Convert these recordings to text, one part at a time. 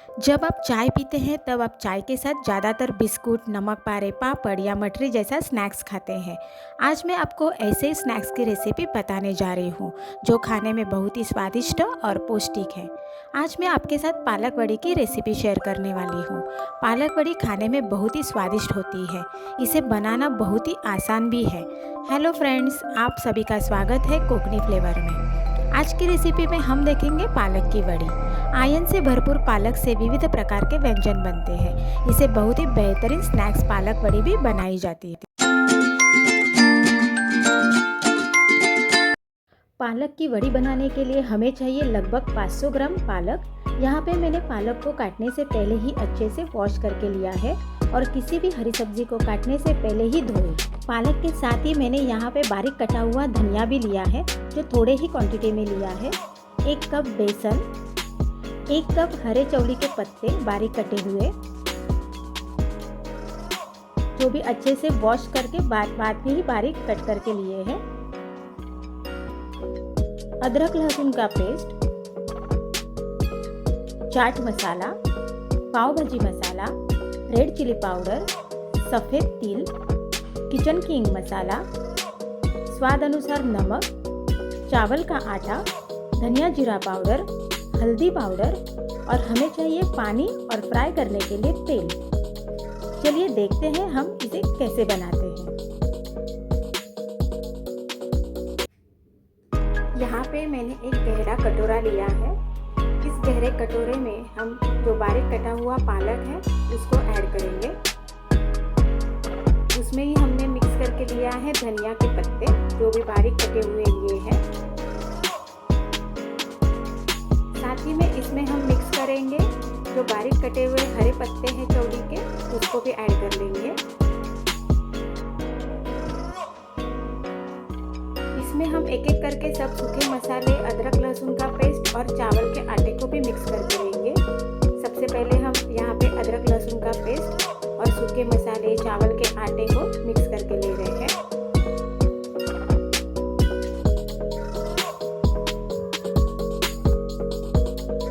जब आप चाय पीते हैं तब आप चाय के साथ ज़्यादातर बिस्कुट, नमक पारे, पापड़ या मठरी जैसा स्नैक्स खाते हैं। आज मैं आपको ऐसे स्नैक्स की रेसिपी बताने जा रही हूँ जो खाने में बहुत ही स्वादिष्ट और पौष्टिक है। आज मैं आपके साथ पालक वड़ी की रेसिपी शेयर करने वाली हूँ। पालक वड़ी खाने में बहुत ही स्वादिष्ट होती है। इसे बनाना बहुत ही आसान भी है। हेलो फ्रेंड्स, आप सभी का स्वागत है कोकनी फ्लेवर में। आज की रेसिपी में हम देखेंगे पालक की वड़ी। आयरन से भरपूर पालक से विविध प्रकार के व्यंजन बनते हैं। इसे बहुत ही बेहतरीन स्नैक्स पालक वड़ी भी बनाई जाती है। पालक की वड़ी बनाने के लिए हमें चाहिए लगभग 500 ग्राम पालक। यहाँ पे मैंने पालक को काटने से पहले ही अच्छे से वॉश करके लिया है और किसी भी हरी सब्जी को काटने से पहले ही धोए। पालक के साथ ही मैंने यहाँ पे बारीक कटा हुआ धनिया भी लिया है जो थोड़े ही क्वांटिटी में लिया है। 1 कप बेसन, 1 कप हरे चौली के पत्ते बारीक कटे हुए जो भी अच्छे से वॉश करके बाद में ही बारीक कट करके लिए हैं। अदरक लहसुन का पेस्ट, चाट मसाला, पाव भाजी मसाला, रेड चिली पाउडर, सफ़ेद तिल, किचन किंग मसाला, स्वाद अनुसार नमक, चावल का आटा, धनिया जीरा पाउडर, हल्दी पाउडर और हमें चाहिए पानी और फ्राई करने के लिए तेल। चलिए देखते हैं हम इसे कैसे बनाते हैं। यहाँ पे मैंने एक गहरा कटोरा लिया है। इस गहरे कटोरे में हम जो बारीक कटा हुआ पालक है उसको ऐड करेंगे। उसमें ही हमने मिक्स करके लिया है धनिया के पत्ते जो भी बारीक कटे हुए लिए हैं। साथ ही में इसमें हम मिक्स करेंगे जो बारीक कटे हुए हरे पत्ते हैं चौली के, उसको भी ऐड कर लेंगे। इसमें हम एक एक करके सब सूखे मसाले, अदरक लहसुन का पेस्ट और चावल के आटे को भी मिक्स करके लेंगे। सबसे पहले हम यहाँ पे अदरक लहसुन का पेस्ट और सूखे मसाले, चावल के आटे को मिक्स करके ले रहे हैं।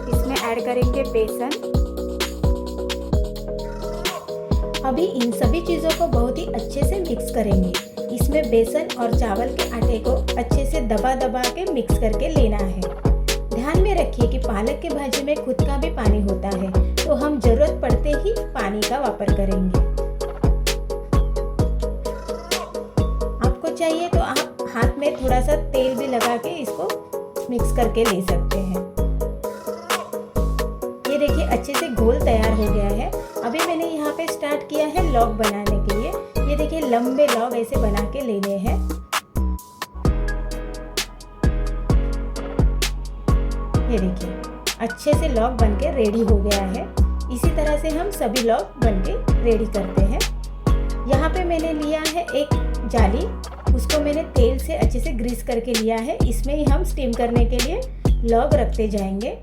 इसमें ऐड करेंगे बेसन। अभी इन सभी चीज़ों को बहुत ही अच्छे से मिक्स करेंगे। इसमें बेसन और चावल के आटे को अच्छे से दबा दबा के मिक्स करके लेना है। ध्यान में रखिए कि पालक की भाजी में खुद का भी पानी होता है, तो हम जरूरत पड़ते ही पानी का वापर करेंगे। आपको चाहिए तो आप हाथ में थोड़ा सा तेल भी लगा के इसको मिक्स करके ले सकते हैं। ये देखिए अच्छे से घोल तैयार हो गया है। अभी मैंने यहाँ पे स्टार्ट किया है लौंग बनाने के लिए। ये देखिए लंबे लौंग ऐसे बना के लेने हैं। ये देखिए अच्छे से लौंग बन के रेडी हो गया है। इसी तरह से हम सभी लौंग बन के रेडी करते हैं। यहाँ पे मैंने लिया है एक जाली, उसको मैंने तेल से अच्छे से ग्रीस करके लिया है। इसमें ही हम स्टीम करने के लिए लौंग रखते जाएंगे।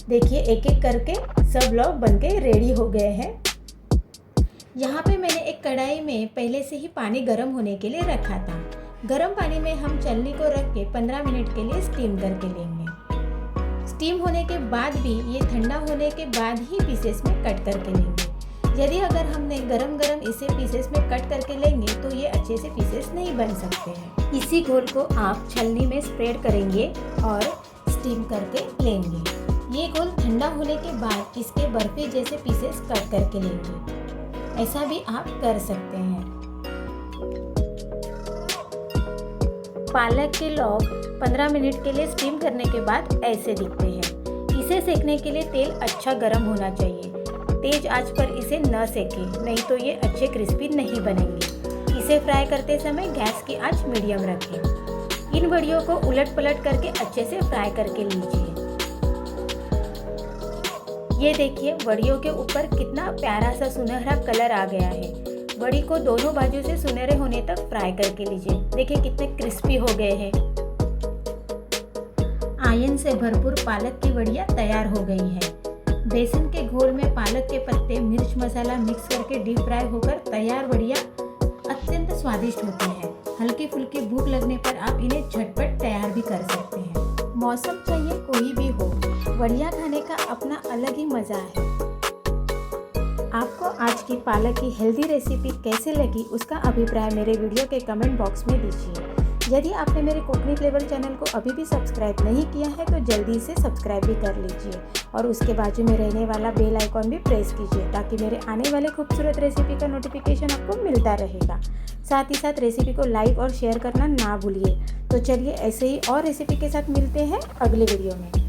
देखिए एक एक करके सब लौंग बनके रेडी हो गए हैं। यहाँ पे मैंने एक कढ़ाई में पहले से ही पानी गर्म होने के लिए रखा था। गर्म पानी में हम छलनी को रख के 15 मिनट के लिए स्टीम करके लेंगे। स्टीम होने के बाद भी ये ठंडा होने के बाद ही पीसेस में कट करके लेंगे। यदि अगर हमने गरम गरम इसे पीसेस में कट करके लेंगे तो ये अच्छे से पीसेस नहीं बन सकते हैं। इसी घोल को आप छलनी में स्प्रेड करेंगे और स्टीम करके लेंगे। ये घोल ठंडा होने के बाद इसके बर्फी जैसे पीसेस कट करके लेंगे। ऐसा भी आप कर सकते हैं। पालक के लौंग 15 मिनट के लिए स्टीम करने के बाद ऐसे दिखते हैं। इसे सेकने के लिए तेल अच्छा गर्म होना चाहिए। तेज आंच पर इसे न सेकें, नहीं तो ये अच्छे क्रिस्पी नहीं बनेंगे। इसे फ्राई करते समय गैस की आंच मीडियम रखें। इन वड़ियों को उलट पलट करके अच्छे से फ्राई करके लीजिए। ये देखिए वड़ियों के ऊपर कितना प्यारा सा सुनहरा कलर आ गया है। वड़ी को दोनों बाजू से सुनहरे होने तक फ्राई करके लीजिए। देखिए कितने क्रिस्पी हो गए हैं। आयरन से भरपूर पालक की वड़ियाँ तैयार हो गई है। बेसन के घोल में पालक के पत्ते, मिर्च मसाला मिक्स करके डीप फ्राई होकर तैयार वड़ियाँ अत्यंत स्वादिष्ट होती है। हल्की फुल्की भूख लगने पर आप इन्हें झटपट तैयार भी कर सकते हैं। मौसम चाहिए कोई भी हो, बढ़िया खाने का अपना अलग ही मज़ा है। आपको आज की पालक की हेल्दी रेसिपी कैसे लगी उसका अभिप्राय मेरे वीडियो के कमेंट बॉक्स में दीजिए। यदि आपने मेरे कुकिंग फ्लेवर चैनल को अभी भी सब्सक्राइब नहीं किया है तो जल्दी से सब्सक्राइब भी कर लीजिए और उसके बाजू में रहने वाला बेल आइकॉन भी प्रेस कीजिए ताकि मेरे आने वाले खूबसूरत रेसिपी का नोटिफिकेशन आपको मिलता रहेगा। साथ ही साथ रेसिपी को लाइक और शेयर करना ना भूलिए। तो चलिए ऐसे ही और रेसिपी के साथ मिलते हैं अगले वीडियो में।